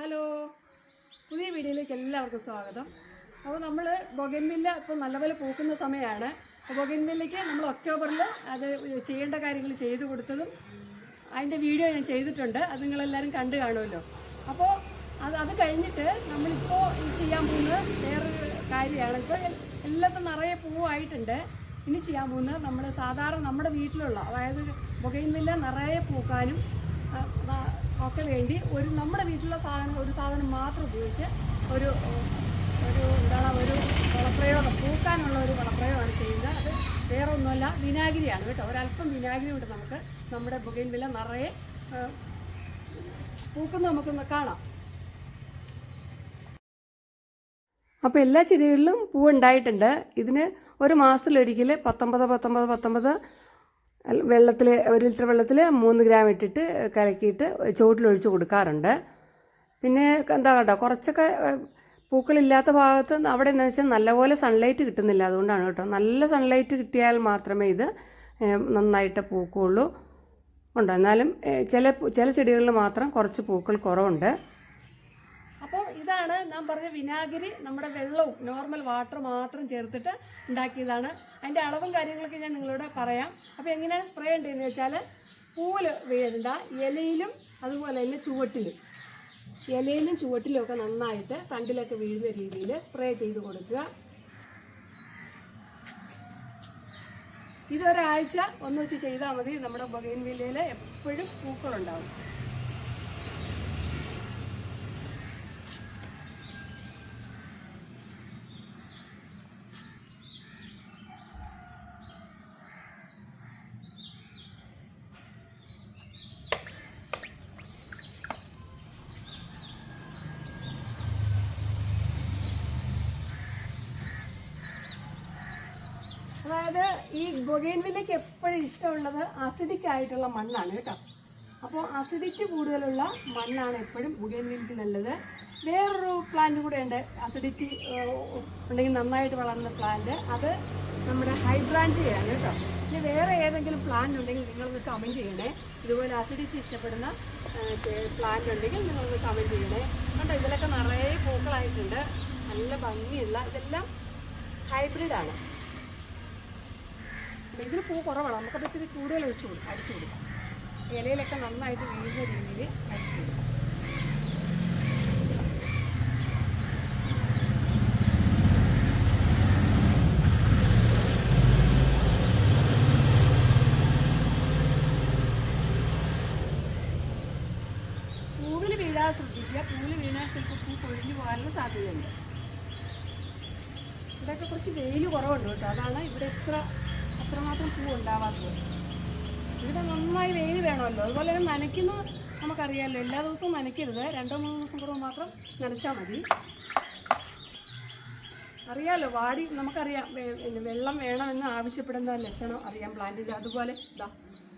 Hello, പുതിയ വീഡിയോയിലേക്ക് എല്ലാവർക്കും സ്വാഗതം. അപ്പോൾ നമ്മൾ ബൊഗൻവില്ല ഇപ്പോൾ നല്ലപോലെ പൂക്കുന്ന സമയമാണ്. അപ്പോൾ ബൊഗൻവില്ലയ്ക്ക് നമ്മൾ ഒക്ടോബറിൽ അത് ചെയ്യേണ്ട കാര്യങ്ങൾ ചെയ്തു കൊടുത്തതും അതിൻ്റെ വീഡിയോ ഞാൻ ചെയ്തിട്ടുണ്ട്. അത് നിങ്ങളെല്ലാവരും കണ്ടു കാണുമല്ലോ. അപ്പോൾ അത് കഴിഞ്ഞിട്ട് നമ്മളിപ്പോൾ ചെയ്യാൻ പോകുന്നത് വേറൊരു കാര്യമാണ്. ഇപ്പോൾ എല്ലാത്തും നിറയെ പൂവായിട്ടുണ്ട്. ഇനി ചെയ്യാൻ പോകുന്നത് നമ്മൾ സാധാരണ നമ്മുടെ വീട്ടിലുള്ള, അതായത് ബൊഗൻവില്ല നിറയെ പൂക്കാനും ഒക്കെ വേണ്ടി നമ്മുടെ വീട്ടിലുള്ള ഒരു സാധനം മാത്രം ഉപയോഗിച്ച് ഒരു വളപ്രയോഗം, പൂക്കാനുള്ള ഒരു വളപ്രയോഗമാണ് ചെയ്യുന്നത്. അത് വേറെ ഒന്നുമല്ല, വിനാഗിരിയാണ് കേട്ടോ. ഒരല്പം വിനാഗിരി കൊണ്ട് നമുക്ക് നമ്മുടെ ബൊഗൻവില്ല നിറയെ പൂക്കുന്ന നമുക്കൊന്ന് കാണാം. അപ്പോൾ എല്ലാ ചെടികളിലും പൂവുണ്ടായിട്ടുണ്ട്. ഇതിന് ഒരു മാസത്തിലൊരിക്കൽ 19 വെള്ളത്തിൽ 1 ലിറ്റർ വെള്ളത്തിൽ 3 ഗ്രാം ഇട്ടിട്ട് കലക്കിയിട്ട് ചുവട്ടിലൊഴിച്ച് കൊടുക്കാറുണ്ട്. പിന്നെ എന്താ കേട്ടോ, കുറച്ചൊക്കെ പൂക്കളില്ലാത്ത ഭാഗത്ത് അവിടെ എന്ന് വെച്ചാൽ നല്ലപോലെ സൺലൈറ്റ് കിട്ടുന്നില്ല, അതുകൊണ്ടാണ് കേട്ടോ. നല്ല സൺലൈറ്റ് കിട്ടിയാൽ മാത്രമേ ഇത് നന്നായിട്ട് പൂക്കുള്ളൂ. ഉണ്ട്, എന്നാലും ചില ചെടികളിൽ മാത്രം കുറച്ച് പൂക്കൾ കുറവുണ്ട്. അപ്പോൾ ഇതാണ് ഞാൻ പറഞ്ഞ വിനാഗിരി. നമ്മുടെ വെള്ളവും നോർമൽ വാട്ടർ മാത്രം ചേർത്തിട്ട് ഉണ്ടാക്കിയതാണ്. അതിൻ്റെ അളവും കാര്യങ്ങളൊക്കെ ഞാൻ നിങ്ങളോട് പറയാം. അപ്പോൾ എങ്ങനെയാണ് സ്പ്രേ ഉണ്ടെന്ന് വെച്ചാൽ, പൂവിൽ വീഴണ്ട, ഇലയിലും അതുപോലെ തന്നെ ഇലയിലും ചുവട്ടിലും ഒക്കെ നന്നായിട്ട് തണ്ടിലൊക്കെ വീഴുന്ന രീതിയിൽ സ്പ്രേ ചെയ്ത് കൊടുക്കുക. ഇതൊരാഴ്ച ഒന്നിച്ച് ചെയ്താൽ മതി. നമ്മുടെ ബൊഗൻവില്ലയിൽ എപ്പോഴും പൂക്കളുണ്ടാവും. അതായത് ഈ ബൊഗൻവില്ലയ്ക്ക് എപ്പോഴും ഇഷ്ടമുള്ളത് അസിഡിക് ആയിട്ടുള്ള മണ്ണാണ് കേട്ടോ. അപ്പോൾ അസിഡിറ്റി കൂടുതലുള്ള മണ്ണാണ് എപ്പോഴും ബൊഗൻവില്ലയ്ക്ക് നല്ലത്. വേറൊരു പ്ലാന്റ് കൂടെ ഉണ്ട്, അസിഡിറ്റി ഉണ്ടെങ്കിൽ നന്നായിട്ട് വളർന്ന പ്ലാന്റ്. അത് നമ്മുടെ ഹൈഡ്രാഞ്ചിയാണ് കേട്ടോ. ഇനി വേറെ ഏതെങ്കിലും പ്ലാന്റ് ഉണ്ടെങ്കിൽ നിങ്ങളൊന്ന് കമൻറ്റ് ചെയ്യണേ. ഇതുപോലെ അസിഡിറ്റി ഇഷ്ടപ്പെടുന്ന പ്ലാന്റ് ഉണ്ടെങ്കിൽ നിങ്ങളൊന്ന് കമൻറ്റ് ചെയ്യണേ. കണ്ടോ, ഇതിലൊക്കെ നിറയെ പൂക്കളായിട്ടുണ്ട്, നല്ല ഭംഗിയുള്ള. ഇതെല്ലാം ഹൈബ്രിഡാണ്. ഇതിന് പൂ കുറവാണ്, നമുക്കപ്പോൾ ഇത്തിരി കൂടുതൽ അടിച്ചു കൊടുക്കാം. ഇലയിലൊക്കെ നന്നായിട്ട് വീഴുന്ന രീതിയിൽ അടിച്ചു കൊടുക്കാം. പൂവിൽ വീഴാതെ ശ്രദ്ധിക്കുക. പൂവിൽ വീണാൽ ചിലപ്പോൾ പൂ കൊഴിഞ്ഞു പോകാനുള്ള സാധ്യതയുണ്ട്. ഇവിടെയൊക്കെ കുറച്ച് വെയിൽ കുറവുണ്ട് കേട്ടോ, അതാണ് ഇവിടെ അത്രമാത്രം പൂ ഉണ്ടാവാത്തത്. ഇവിടെ നന്നായി വെയിൽ വേണമല്ലോ. അതുപോലെ തന്നെ നനയ്ക്കുന്നത് നമുക്കറിയാമല്ലോ, എല്ലാ ദിവസവും നനയ്ക്കരുത്, 2-3 ദിവസം കൂടെ മാത്രം നനച്ചാൽ മതി. അറിയാമല്ലോ, നമുക്കറിയാം വെള്ളം വേണമെന്ന് ആവശ്യപ്പെടുന്ന ലക്ഷണം അറിയാം പ്ലാന്റിൽ. അതുപോലെ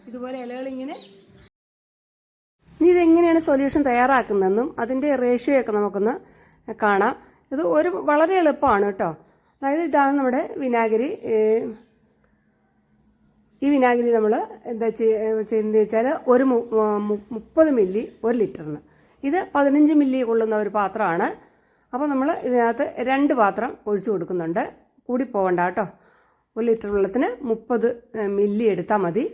ഇതുപോലെ ഇലകളിങ്ങനെ. ഇനി ഇതെങ്ങനെയാണ് സൊല്യൂഷൻ തയ്യാറാക്കുന്നതെന്നും അതിൻ്റെ റേഷ്യോയൊക്കെ നമുക്കൊന്ന് കാണാം. ഇത് വളരെ എളുപ്പമാണ് കേട്ടോ. അതായത് ഇതാണ് നമ്മുടെ വിനാഗിരി. ഈ വിനാഗിരി നമ്മൾ എന്താ ചെയ്യുന്നത് വെച്ചാൽ 30 മില്ലി 1 ലിറ്ററിന്. ഇത് 15 മില്ലി കൊള്ളുന്ന ഒരു പാത്രമാണ്. അപ്പോൾ നമ്മൾ ഇതിനകത്ത് 2 പാത്രം ഒഴിച്ചു കൊടുക്കുന്നുണ്ട്. കൂടി പോകണ്ട കേട്ടോ. 1 ലിറ്റർ വെള്ളത്തിന് 30 മില്ലി എടുത്താൽ മതി.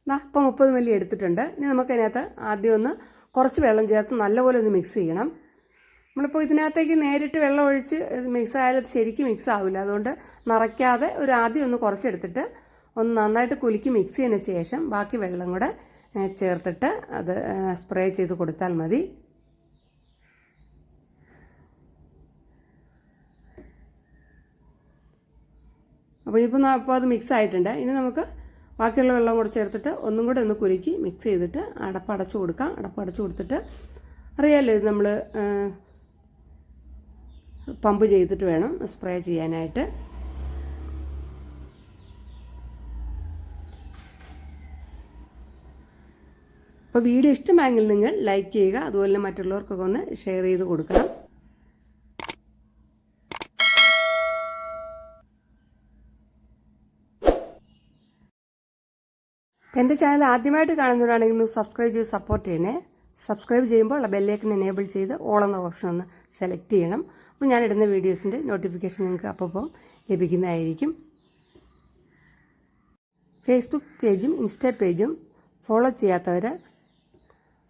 ഇപ്പോൾ 30 മില്ലി എടുത്തിട്ടുണ്ട്. ഇനി നമുക്കതിനകത്ത് ആദ്യം ഒന്ന് കുറച്ച് വെള്ളം ചേർത്ത് നല്ലപോലെ ഒന്ന് മിക്സ് ചെയ്യണം. നമ്മളിപ്പോൾ ഇതിനകത്തേക്ക് നേരിട്ട് വെള്ളം ഒഴിച്ച് മിക്സ് ആയാലും ശരിക്കും മിക്സ് ആവില്ല. അതുകൊണ്ട് നിറയ്ക്കാതെ ആദ്യം ഒന്ന് കുറച്ചെടുത്തിട്ട് ഒന്ന് നന്നായിട്ട് കുലുക്കി മിക്സ് ചെയ്തതിന് ശേഷം ബാക്കി വെള്ളം കൂടെ ചേർത്തിട്ട് അത് സ്പ്രേ ചെയ്ത് കൊടുത്താൽ മതി. അപ്പോൾ അത് മിക്സ് ആയിട്ടുണ്ട്. ഇനി നമുക്ക് ബാക്കിയുള്ള വെള്ളം കൂടെ ചേർത്തിട്ട് ഒന്നും കൂടെ ഒന്ന് കുലുക്കി മിക്സ് ചെയ്തിട്ട് അടപ്പടച്ചു കൊടുക്കാം. അടപ്പടച്ചു കൊടുത്തിട്ട് അറിയാമല്ലോ, ഇത് നമ്മൾ പമ്പ് ചെയ്തിട്ട് വേണം സ്പ്രേ ചെയ്യാനായിട്ട്. അപ്പോൾ വീഡിയോ ഇഷ്ടമായെങ്കിൽ നിങ്ങൾ ലൈക്ക് ചെയ്യുക. അതുപോലെ മറ്റുള്ളവർക്കൊക്കെ ഒന്ന് ഷെയർ ചെയ്ത് കൊടുക്കണം. എൻ്റെ ചാനൽ ആദ്യമായിട്ട് കാണുന്നവരാണെങ്കിൽ ഒന്ന് സബ്സ്ക്രൈബ് ചെയ്ത് സപ്പോർട്ട് ചെയ്യണേ. സബ്സ്ക്രൈബ് ചെയ്യുമ്പോൾ ബെല്ലൈക്കൺ എനേബിൾ ചെയ്ത് ഓൾ എന്ന ഓപ്ഷൻ ഒന്ന് സെലക്ട് ചെയ്യണം. അപ്പോൾ ഞാനിടുന്ന വീഡിയോസിൻ്റെ നോട്ടിഫിക്കേഷൻ നിങ്ങൾക്ക് അപ്പോൾ ലഭിക്കുന്നതായിരിക്കും. ഫേസ്ബുക്ക് പേജും ഇൻസ്റ്റാ പേജും ഫോളോ ചെയ്യാത്തവർ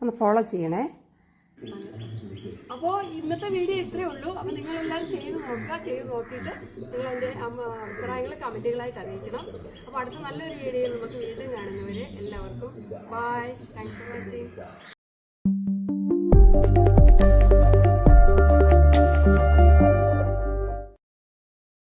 ഒന്ന് ഫോളോ ചെയ്യണേ. അപ്പോൾ ഇന്നത്തെ വീഡിയോ ഇത്രയേ ഉള്ളൂ. അപ്പോൾ നിങ്ങളെല്ലാവരും ചെയ്ത് നോക്കുക. ചെയ്ത് നോക്കിയിട്ട് നിങ്ങളതിൻ്റെ അഭിപ്രായങ്ങൾ കമൻറ്റുകളായിട്ട് അറിയിക്കണം. അപ്പോൾ അടുത്ത നല്ലൊരു വീഡിയോയിൽ നമുക്ക് വീണ്ടും കാണുന്നവരെ എല്ലാവർക്കും ബൈ. Thanks for watching.